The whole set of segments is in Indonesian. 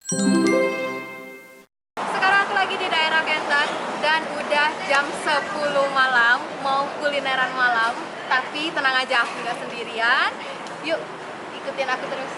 Sekarang aku lagi di daerah Kentan dan udah jam 10 malam, mau kulineran malam. Tapi tenang aja, aku nggak sendirian. Yuk, ikutin aku terus.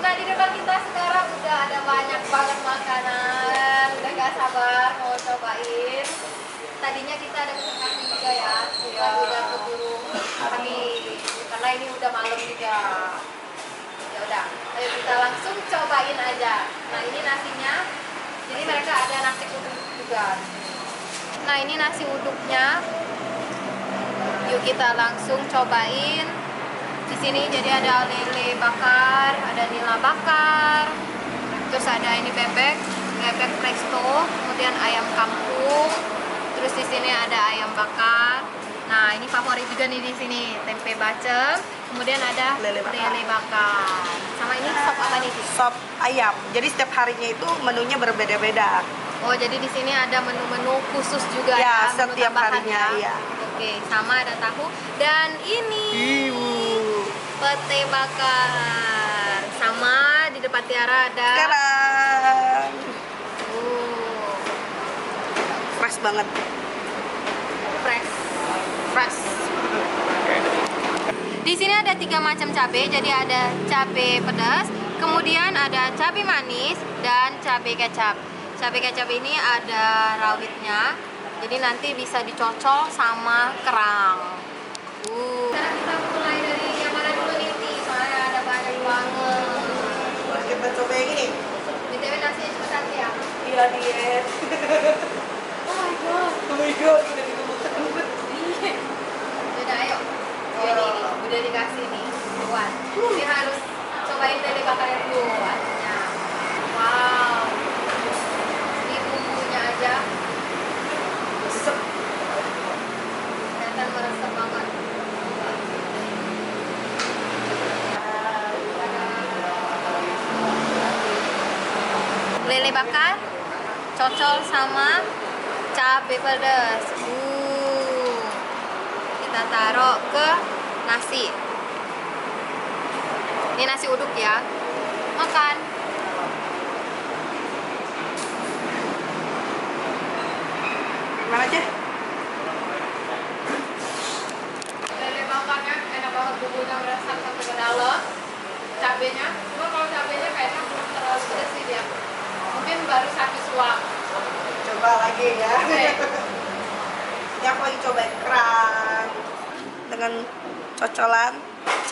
Nah, di depan kita sekarang udah ada banyak banget makanan. Udah gak sabar mau cobain. Tadinya kita ada pesan juga ya, bukan udah keburu habis karena ini udah malam juga. Ya udah, ayo kita langsung cobain aja. Nah, ini nasinya. Jadi mereka ada nasi uduk juga. Nah, ini nasi uduknya. Yuk kita langsung cobain. Di sini jadi ada lele bakar, ada nila bakar, terus ada ini bebek presto, kemudian ayam kampung, terus di sini ada ayam bakar. Nah, ini favorit juga nih di sini, tempe bacem, kemudian ada lele bakar. Sama ini sop apa nih? Sop ayam. Jadi setiap harinya itu menunya berbeda-beda. Oh, jadi di sini ada menu-menu khusus juga ya? Ya, setiap harinya ya. Oke, sama ada tahu dan ini pete bakar. Sama di depan Tiara ada sekarang fresh banget. Fresh. Di sini ada 3 macam cabai, jadi ada cabai pedas, kemudian ada cabai manis dan cabai kecap. Cabai kecap ini ada rawitnya, jadi nanti bisa dicocol sama kerang. Sekarang kita mulai dari yang mana dulu nih, soalnya ada banyak banget. Kita coba yang ini. BTW nasinya cuma satu ya? Iya, diet. Oh my god. Udah ditemukan. Yaudah, ayo. Ini udah dikasih nih, buat. Dia harus cobain lele bakarnya dulu, artinya. Wow. Ini bumbunya aja. Kelihatan meresap banget. Lele bakar cocol sama cabai pedas. Kita taruh ke nasi. Ini nasi uduk ya. Makan. Gimana aja? Lele bakarnya enak banget, bumbunya meresap sampai ke dalam. Cabenya, cuma kalau cabenya kayaknya belum terlalu pedas sih dia. Mungkin baru 1 suap. Coba lagi ya. Ini aku lagi coba kerang dengan cocolan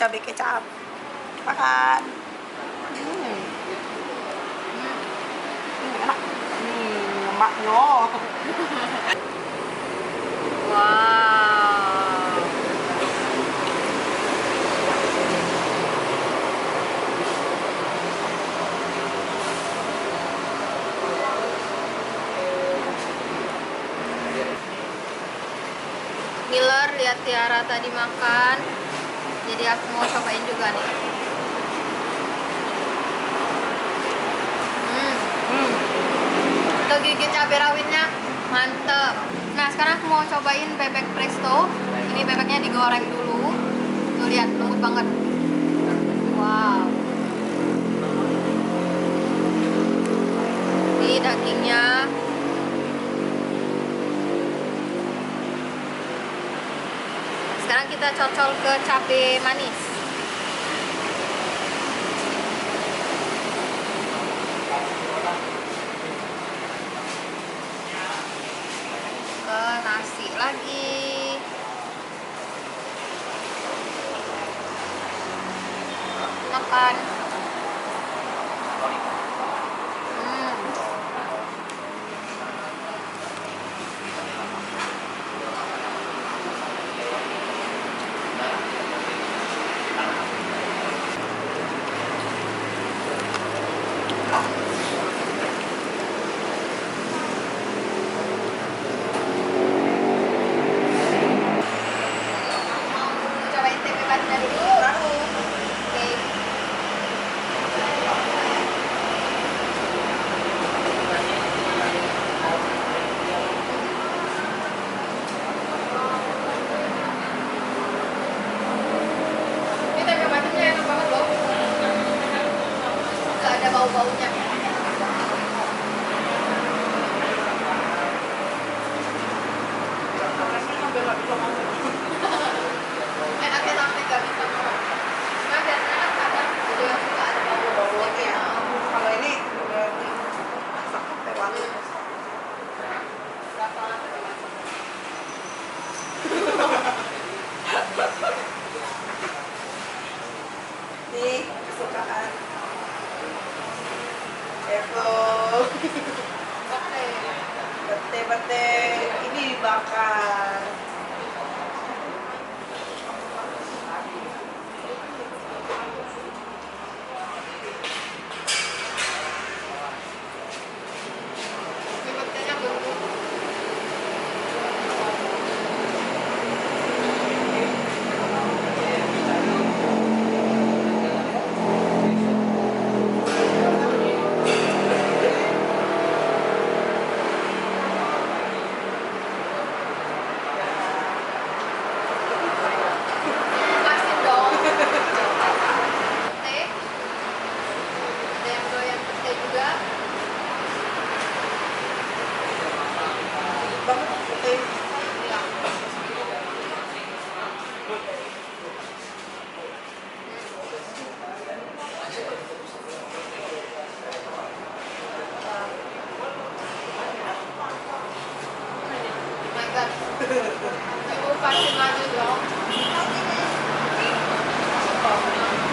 cabai kecap. Makan. Enak. Lemaknya. Wow. Miller lihat Tiara tadi makan, jadi aku mau cobain juga nih. Kegigit cabai rawitnya mantep. Nah, sekarang aku mau cobain bebek presto. Ini bebeknya digoreng dulu. Tuh lihat, lembut banget. Wow. Ini dagingnya. Sekarang kita cocol ke cabai manis. Ke nasi lagi. Makan. baunya. Enaknya tapi nggak bisa ngomong. Nah biasanya kan kadang ada yang suka ada bau-baunya. Kalau ini udah masak sampai wangi. Berapa lama dimasak? Nih kesukaan Evo. Oke. Bete ini dibakar. Ribetnya belum. Masih dong. Teh. Ada yang doyan pete juga. Banget putih. Ya. Oh my god. Ibu pasti maju dong.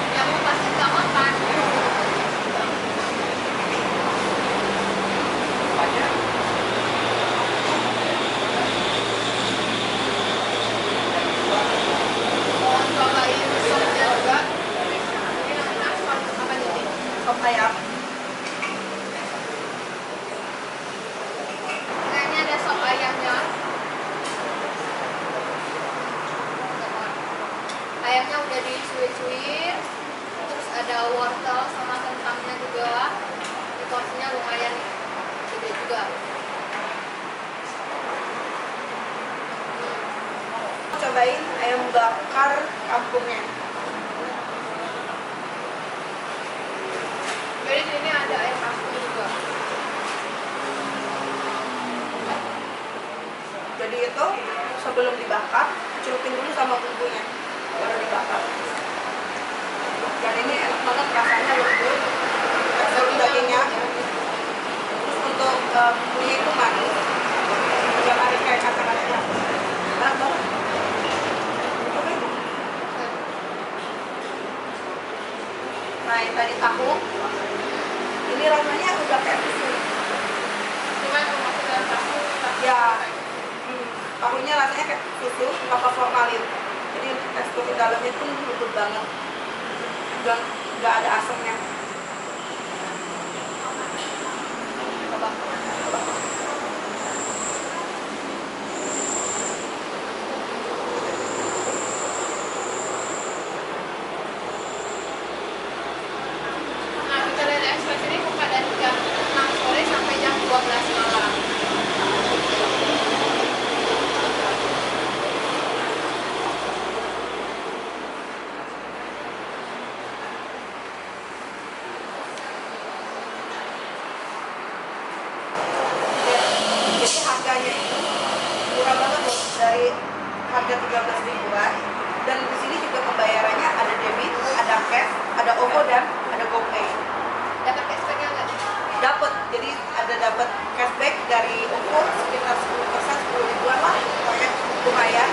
Yang mau pasti nggak makan. Mau cobain sopnya juga. Ini namanya sop apa nih? Sop ayam. Kayaknya ada sop ayamnya. Ayamnya udah disuir-suir, terus ada wortel sama kentangnya juga. Ini porsinya lumayan gede juga. Cobain ayam bakar kampungnya. Jadi di sini ada ayam kampung juga. Jadi itu sebelum dibakar, celupin dulu sama bumbunya, baru dibakar. Dan ini enak banget rasanya lembut, tekstur dagingnya. Terus untuk bumbunya itu manis, nggak ada kayak kacang-kacang. Enak banget. Oke. Nah yang tadi tahu, ini rasanya udah kayak susu. Cuman kalau kita tahu Ya, tahunya rasanya kayak susu tanpa formalin. Jadi tekstur di dalamnya pun lembut banget, dan nggak ada asamnya. coba. Nah, kita lihat Express ini buka dari jam 6 sore sampai jam 12 malam. Jadi harganya itu murah banget loh, dari harga 13 ribuan. Dan di sini juga pembayarannya ada debit, ada cash, ada OVO dan ada GoPay. Dapat cashbacknya nggak? Dapat, jadi ada dapat cashback dari OVO sekitar 10%, 10 ribuan lah, pokoknya lumayan.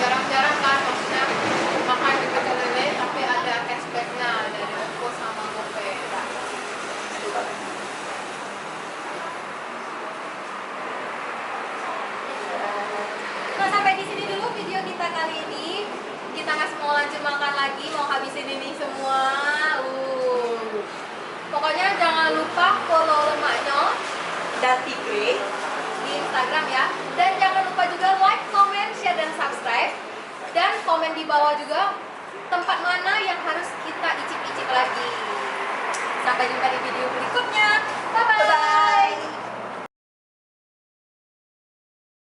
Jarang-jarang kan maksudnya makan di pecel lele tapi ada cashbacknya dari OVO sama GoPay. Nah, sampai di sini dulu video kita kali ini. Kita nggak mau lanjut makan lagi, mau habisin ini semua. Pokoknya jangan lupa follow lemaknya Dan Tigre, di Instagram ya. Dan jangan lupa juga like, comment, share, dan subscribe. Dan komen di bawah juga tempat mana yang harus kita icip-icip lagi. Sampai jumpa di video berikutnya. Bye-bye. bye-bye.